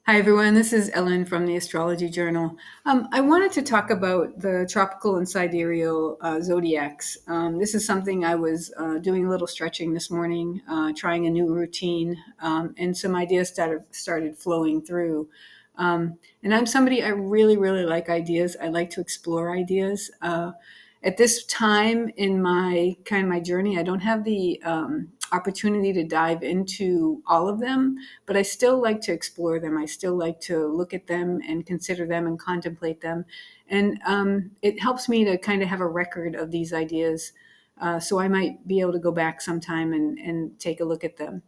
Hi, everyone. This is Ellen from the Astrology Journal. I wanted to talk about the tropical and sidereal zodiacs. This is something I was doing a little stretching this morning, trying a new routine, and some ideas started flowing through. And I'm somebody, I really, really like ideas. I like to explore ideas. At this time in my journey, I don't have the opportunity to dive into all of them, but I still like to explore them. I still like to look at them and consider them and contemplate them. And it helps me to kind of have a record of these ideas. So I might be able to go back sometime and take a look at them.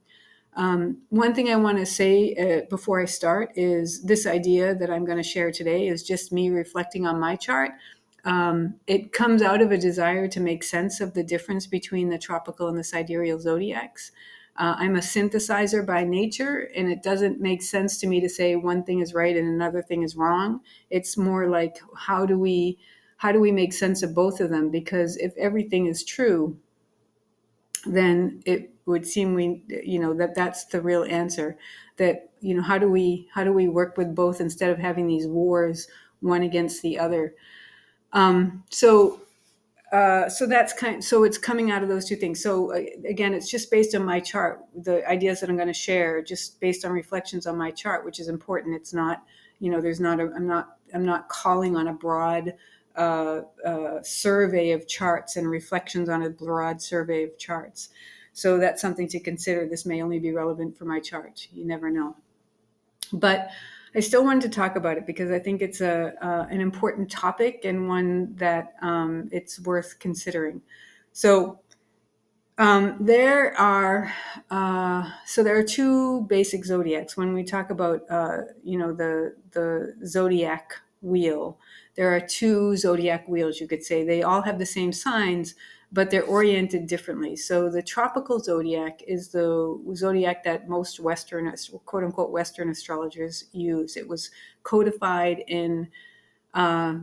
One thing I want to say before I start is this idea that I'm going to share today is just me reflecting on my chart. It comes out of a desire to make sense of the difference between the tropical and the sidereal zodiacs. I'm a synthesizer by nature, and it doesn't make sense to me to say one thing is right and another thing is wrong. It's more like how do we make sense of both of them? Because if everything is true, then it would seem that's the real answer. That how do we work with both instead of having these wars one against the other? So it's coming out of those two things. So again, it's just based on my chart. The ideas that I'm going to share, just based on reflections on my chart, which is important. It's not, there's not. I'm not calling on a broad survey of charts and reflections on a broad survey of charts. So that's something to consider. This may only be relevant for my chart. You never know. But I still wanted to talk about it because I think it's an important topic and one that it's worth considering. So there are two basic zodiacs. When we talk about the zodiac wheel, there are two zodiac wheels. You could say they all have the same signs, but they're oriented differently. So the tropical zodiac is the zodiac that most Western, quote unquote, Western astrologers use. It was codified in uh,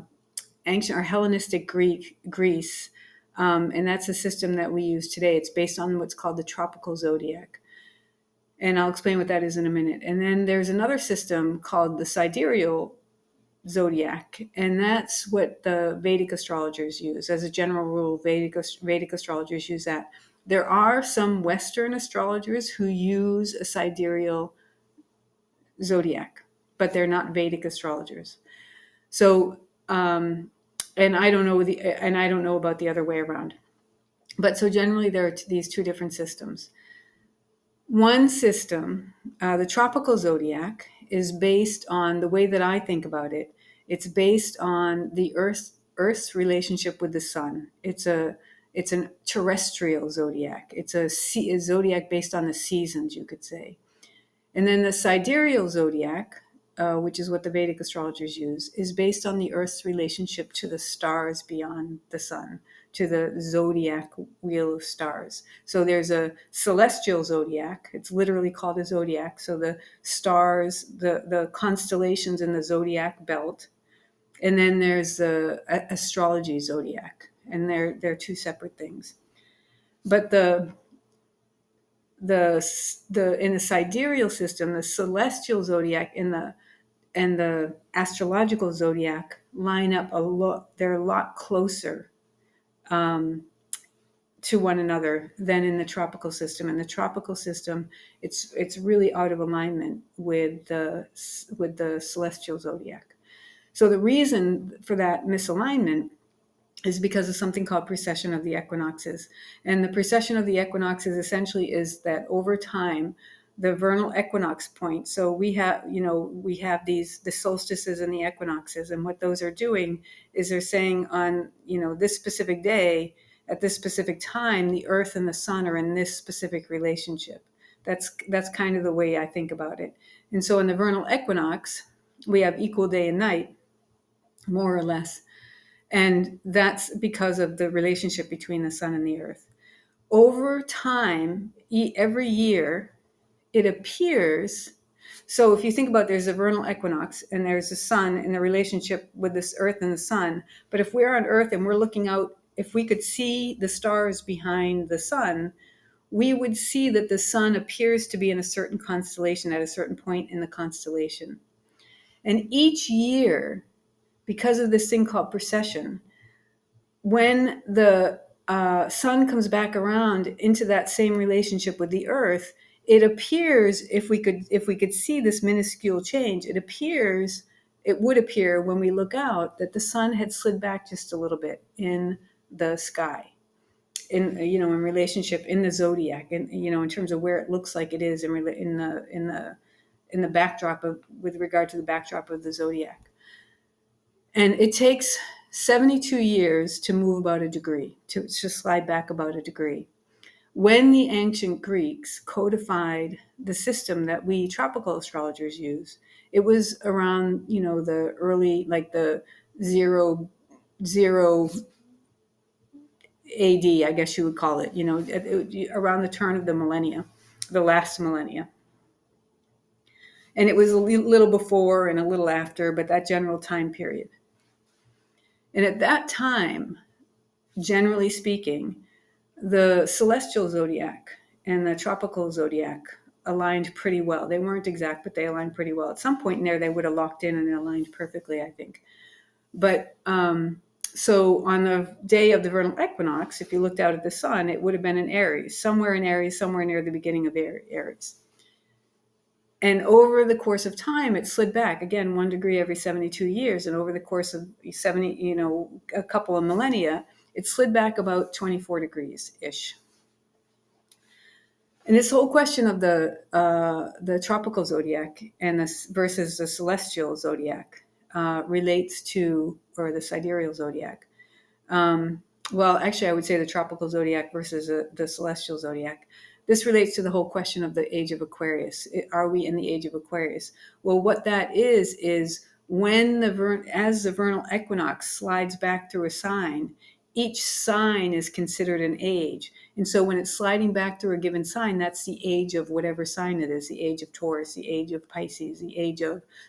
ancient or Hellenistic Greece, and that's a system that we use today. It's based on what's called the tropical zodiac. And I'll explain what that is in a minute. And then there's another system called the sidereal zodiac, and that's what the Vedic astrologers use. As a general rule, Vedic astrologers use that. There are some Western astrologers who use a sidereal zodiac, but they're not Vedic astrologers. So, and I don't know about the other way around. But so generally, there are these two different systems. One system, the tropical zodiac, is based on the way that I think about it. It's based on the Earth's relationship with the sun. It's a terrestrial zodiac. It's a zodiac based on the seasons, you could say. And then the sidereal zodiac, which is what the Vedic astrologers use, is based on the Earth's relationship to the stars beyond the sun, to the zodiac wheel of stars. So there's a celestial zodiac. It's literally called a zodiac. So the stars, the constellations in the zodiac belt. And then there's the astrology zodiac. And they're two separate things. But the in the sidereal system, the celestial zodiac and the astrological zodiac line up a lot. They're a lot closer um, to one another than in the tropical system. In the tropical system, it's really out of alignment with the celestial zodiac. So the reason for that misalignment is because of something called precession of the equinoxes. And the precession of the equinoxes essentially is that over time, the vernal equinox point. So we have the solstices and the equinoxes, and what those are doing is they're saying on this specific day at this specific time, the Earth and the Sun are in this specific relationship. That's kind of the way I think about it. And so in the vernal equinox, we have equal day and night, more or less. And that's because of the relationship between the sun and the earth. Over time, every year, it appears. So if you think about there's a vernal equinox and there's the sun and the relationship with this earth and the sun. But if we're on earth and we're looking out, if we could see the stars behind the sun, we would see that the sun appears to be in a certain constellation at a certain point in the constellation. And each year, because of this thing called precession, when the sun comes back around into that same relationship with the earth, it appears, if we could see this minuscule change, it would appear when we look out that the sun had slid back just a little bit in the sky, in relationship in the zodiac, and in terms of where it looks like it is in the backdrop of, with regard to the backdrop of the zodiac. And it takes 72 years to move about a degree, to slide back about a degree. When the ancient Greeks codified the system that we tropical astrologers use, it was around, the early, like the zero AD, I guess you would call it, around the turn of the millennia, the last millennia. And it was a little before and a little after, but that general time period. And at that time, generally speaking, the celestial zodiac and the tropical zodiac aligned pretty well. They weren't exact, but they aligned pretty well. At some point in there, they would have locked in and aligned perfectly, I think. But so on the day of the vernal equinox, if you looked out at the sun, it would have been in Aries, somewhere near the beginning of Aries. And over the course of time, it slid back, again, 1 degree every 72 years. And over the course of a couple of millennia, it slid back about 24 degrees-ish. And this whole question of the tropical zodiac and versus the celestial zodiac relates to, or the sidereal zodiac. Well, actually, I would say the tropical zodiac versus the celestial zodiac. This relates to the whole question of the age of Aquarius. Are we in the age of Aquarius? Well, what that is when as the vernal equinox slides back through a sign, each sign is considered an age. And so when it's sliding back through a given sign, that's the age of whatever sign it is, the age of Taurus, the age of Pisces,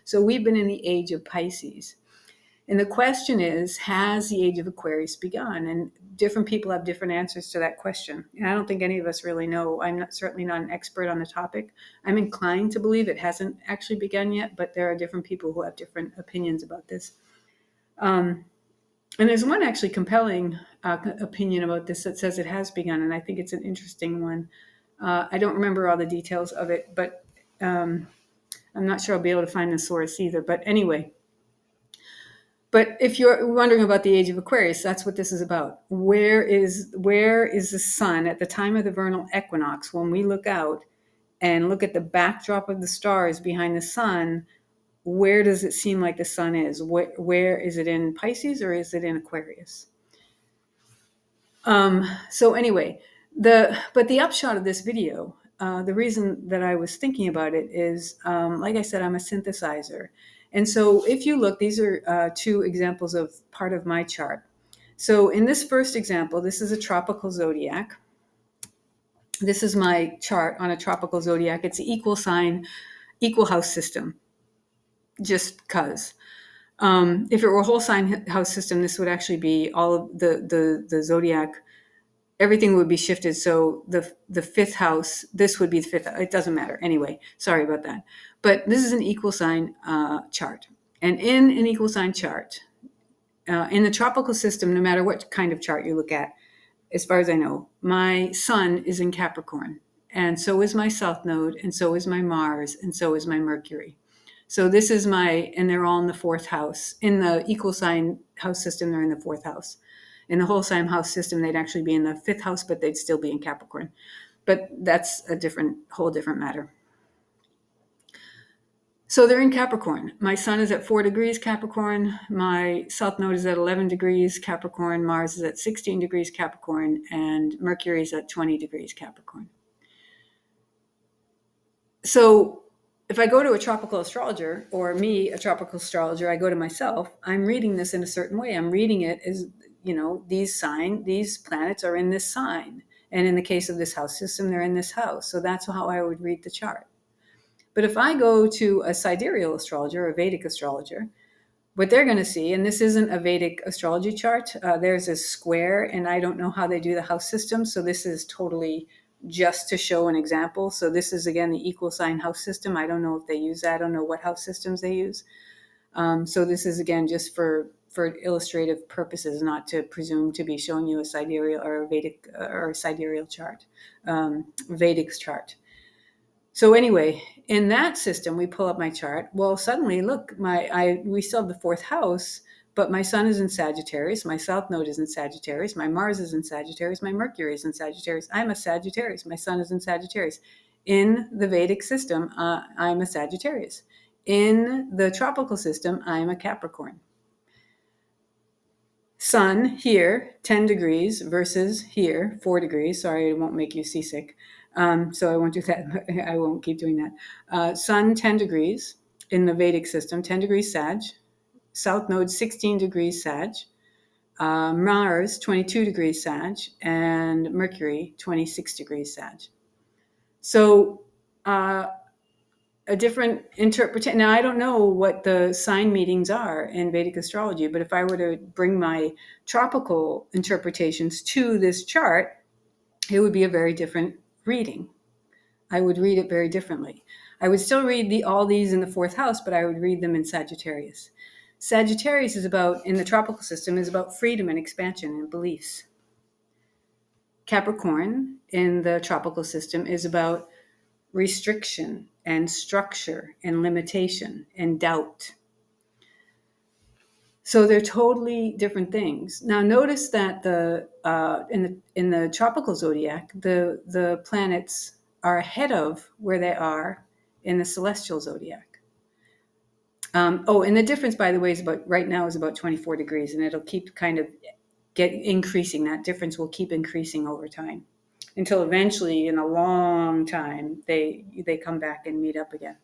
so we've been in the age of Pisces. And the question is, has the age of Aquarius begun? And different people have different answers to that question. And I don't think any of us really know. I'm certainly not an expert on the topic. I'm inclined to believe it hasn't actually begun yet, but there are different people who have different opinions about this. And there's one actually compelling opinion about this that says it has begun, and I think it's an interesting one. I don't remember all the details of it, but I'm not sure I'll be able to find the source either. But anyway, but if you're wondering about the age of Aquarius, that's what this is about. Where is the sun at the time of the vernal equinox? When we look out and look at the backdrop of the stars behind the sun, where does it seem like the sun is? Where is it, in Pisces or is it in Aquarius? So anyway, but the upshot of this video, the reason that I was thinking about it is, like I said, I'm a synthesizer. And so if you look, these are two examples of part of my chart. So in this first example, this is a tropical zodiac. This is my chart on a tropical zodiac. It's an equal sign, equal house system, just because. If it were a whole sign house system, this would actually be all of the zodiac. Everything would be shifted. So the fifth house, this would be the fifth. It doesn't matter. Anyway, sorry about that. But this is an equal sign chart. And in an equal sign chart, in the tropical system, no matter what kind of chart you look at, as far as I know, my sun is in Capricorn. And so is my south node, and so is my Mars, and so is my Mercury. So this is and they're all in the fourth house. In the equal sign house system, they're in the fourth house. In the whole sign house system, they'd actually be in the fifth house, but they'd still be in Capricorn. But that's a whole different matter. So they're in Capricorn. My sun is at 4 degrees Capricorn. My south node is at 11 degrees Capricorn. Mars is at 16 degrees Capricorn. And Mercury is at 20 degrees Capricorn. So if I go to a tropical astrologer, or a tropical astrologer, I go to myself, I'm reading this in a certain way. I'm reading it as, these planets are in this sign. And in the case of this house system, they're in this house. So that's how I would read the chart. But if I go to a sidereal astrologer, a Vedic astrologer, what they're going to see, and this isn't a Vedic astrology chart, there's a square, and I don't know how they do the house system. So this is totally just to show an example. So this is, again, the equal sign house system. I don't know if they use that. I don't know what house systems they use. So this is, again, just for illustrative purposes, not to presume to be showing you a sidereal or a Vedic or a sidereal chart, Vedic chart. So anyway, in that system, we pull up my chart. Well, suddenly, look, we still have the fourth house, but my sun is in Sagittarius, my south node is in Sagittarius, my Mars is in Sagittarius, my Mercury is in Sagittarius. I'm a Sagittarius. My sun is in Sagittarius. In the Vedic system, I'm a Sagittarius. In the tropical system, I'm a Capricorn. Sun here, 10 degrees versus here, 4 degrees. Sorry, it won't make you seasick. So I won't do that. I won't keep doing that. Sun, 10 degrees in the Vedic system, 10 degrees Sag. South node, 16 degrees Sag. Mars, 22 degrees Sag. And Mercury, 26 degrees Sag. So a different interpretation. Now, I don't know what the sign meetings are in Vedic astrology, but if I were to bring my tropical interpretations to this chart, it would be a very different reading. I would read it very differently. I would still read all these in the fourth house, but I would read them in Sagittarius. Sagittarius is about, in the tropical system, is about freedom and expansion and beliefs. Capricorn in the tropical system is about restriction and structure and limitation and doubt. So they're totally different things. Now, notice that in the tropical zodiac, the planets are ahead of where they are in the celestial zodiac. And the difference, by the way, right now is about 24 degrees, and it'll keep kind of increasing. That difference will keep increasing over time, until eventually, in a long time, they come back and meet up again.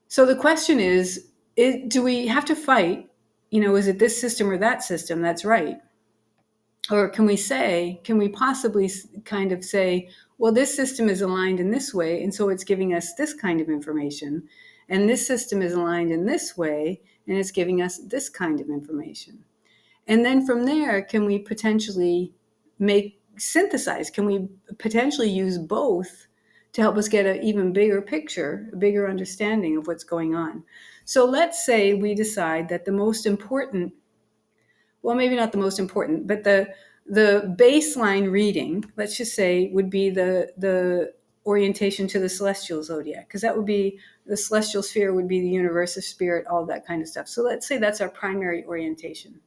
So the question is, do we have to fight? Is it this system or that system that's right? Or can we possibly kind of say, well, this system is aligned in this way, and so it's giving us this kind of information, and this system is aligned in this way, and it's giving us this kind of information. And then from there, can we potentially synthesize? Can we potentially use both to help us get an even bigger picture, a bigger understanding of what's going on? So let's say we decide that the most important, well, maybe not the most important, but the baseline reading, let's just say, would be the orientation to the celestial zodiac, because that would be the celestial sphere, would be the universe of spirit, all that kind of stuff. So let's say that's our primary orientation.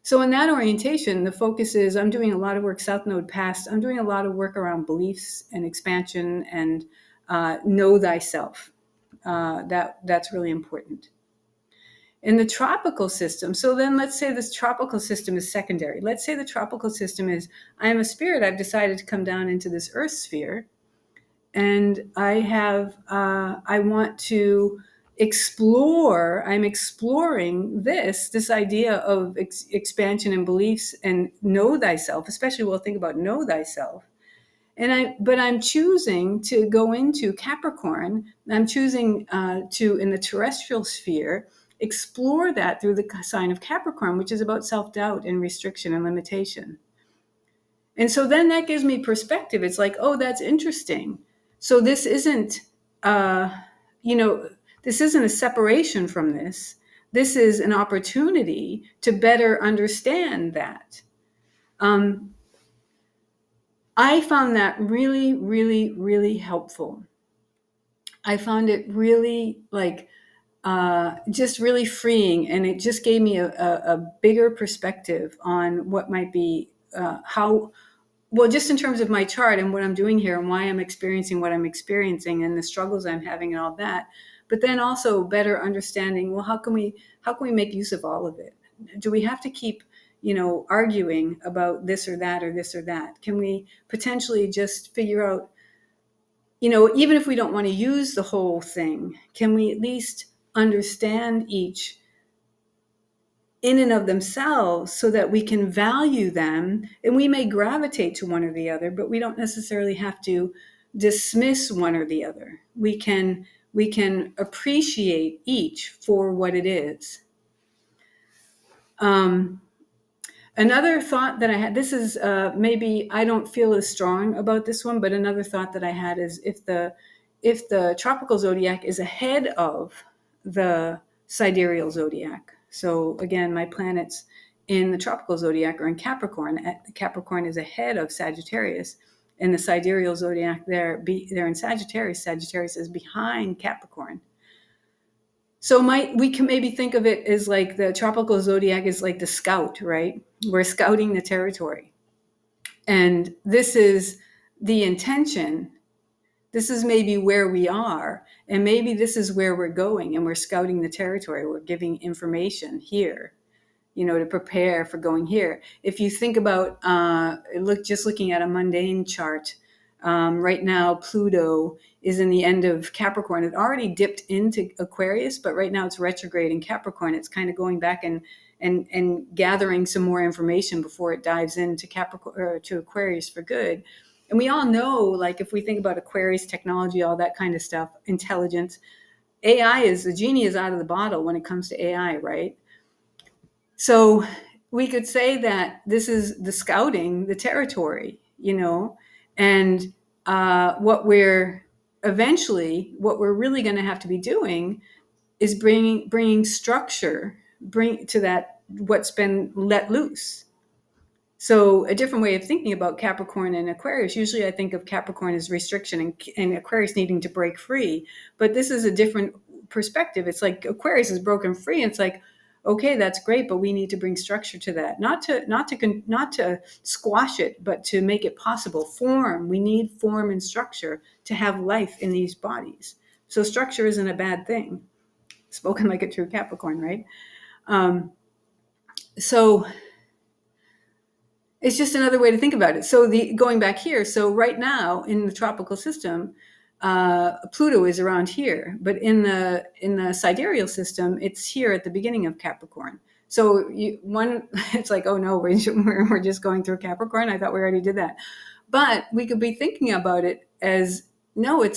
So in that orientation, the focus is, I'm doing a lot of work, South Node past. I'm doing a lot of work around beliefs and expansion and know thyself. That's really important. In the tropical system, so then let's say this tropical system is secondary. Let's say the tropical system is, I am a spirit. I've decided to come down into this earth sphere. And I want to I'm exploring this idea of expansion and beliefs and know thyself, especially we'll think about know thyself. But I'm choosing to go into Capricorn. I'm choosing to, in the terrestrial sphere, explore that through the sign of Capricorn, which is about self-doubt and restriction and limitation. And so then that gives me perspective. It's like, oh, that's interesting. So this isn't, this isn't a separation from this. This is an opportunity to better understand that. I found that really, really, really helpful. I found it really just really freeing, and it just gave me a bigger perspective on what might be just in terms of my chart and what I'm doing here and why I'm experiencing what I'm experiencing and the struggles I'm having and all that. But then also better understanding, well, how can we make use of all of it? Do we have to keep, arguing about this or that or this or that? Can we potentially just figure out, even if we don't want to use the whole thing, can we at least understand each in and of themselves so that we can value them? And we may gravitate to one or the other, but we don't necessarily have to dismiss one or the other. We can appreciate each for what it is. Another thought that I had, this is maybe I don't feel as strong about this one, but another thought that I had is if the tropical zodiac is ahead of the sidereal zodiac. So again, my planets in the tropical zodiac are in Capricorn. Capricorn is ahead of Sagittarius. In the sidereal zodiac, they're in Sagittarius. Sagittarius is behind Capricorn. So we can maybe think of it as like the tropical zodiac is like the scout, right? We're scouting the territory. And this is the intention. This is maybe where we are. And maybe this is where we're going, and we're scouting the territory. We're giving information here, to prepare for going here. If you think about looking at a mundane chart, right now Pluto is in the end of Capricorn. It already dipped into Aquarius, but right now it's retrograde in Capricorn. It's kind of going back and gathering some more information before it dives into Capricorn or to Aquarius for good. And we all know, like if we think about Aquarius technology, all that kind of stuff, intelligence, the genie is out of the bottle when it comes to AI, right? So we could say that this is the scouting the territory, and what we're really going to have to be doing is bringing structure, bring to that what's been let loose. So a different way of thinking about Capricorn and Aquarius, usually I think of Capricorn as restriction and Aquarius needing to break free. But this is a different perspective. It's like Aquarius is broken free, and it's like, okay, that's great, but we need to bring structure to that. Not to squash it, but to make it possible. Form. We need form and structure to have life in these bodies. So structure isn't a bad thing. Spoken like a true Capricorn, right? So it's just another way to think about it. So going back here, so right now in the tropical system, Pluto is around here, but in the sidereal system, it's here at the beginning of Capricorn. So it's like, oh no, we're just going through Capricorn. I thought we already did that, but we could be thinking about it as no.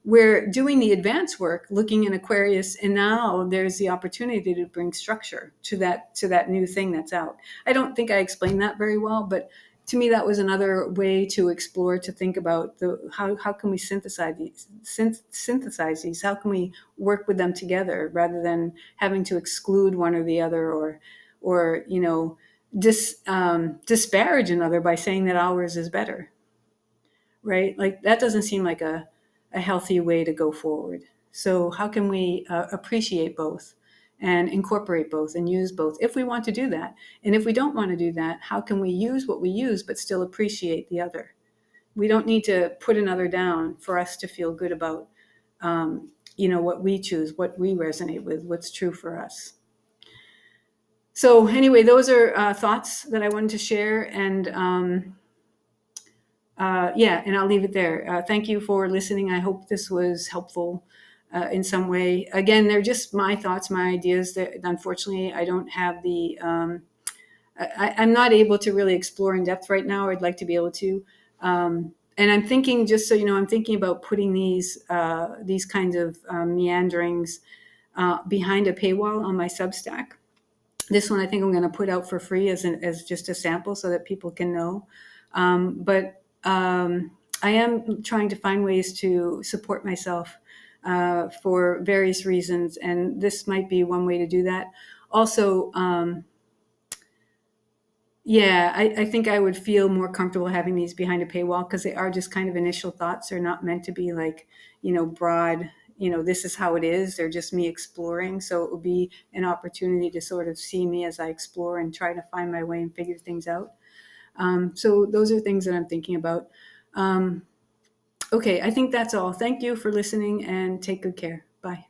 We're doing the advanced work, looking in Aquarius, and now there's the opportunity to bring structure to that new thing that's out. I don't think I explained that very well, but to me, that was another way to explore, to think about how can we synthesize these? How can we work with them together rather than having to exclude one or the other, or disparage another by saying that ours is better, right? Like that doesn't seem like a healthy way to go forward. So how can we appreciate both and incorporate both and use both if we want to do that? And if we don't want to do that, how can we use what we use but still appreciate the other? We don't need to put another down for us to feel good about what we choose, what we resonate with, what's true for us. So anyway, those are thoughts that I wanted to share, and and I'll leave it there. Thank you for listening. I hope this was helpful in some way. Again, they're just my thoughts, my ideas. That unfortunately, I don't have I'm not able to really explore in depth right now. I'd like to be able to. And I'm thinking, just so you know, I'm thinking about putting these kinds of meanderings behind a paywall on my Substack. This one I think I'm going to put out for free as just a sample so that people can know. But I am trying to find ways to support myself for various reasons, and this might be one way to do that. Also, I think I would feel more comfortable having these behind a paywall because they are just kind of initial thoughts. They're not meant to be like, broad, this is how it is. They're just me exploring. So it will be an opportunity to sort of see me as I explore and try to find my way and figure things out. So those are things that I'm thinking about. Okay, I think that's all. Thank you for listening, and take good care. Bye.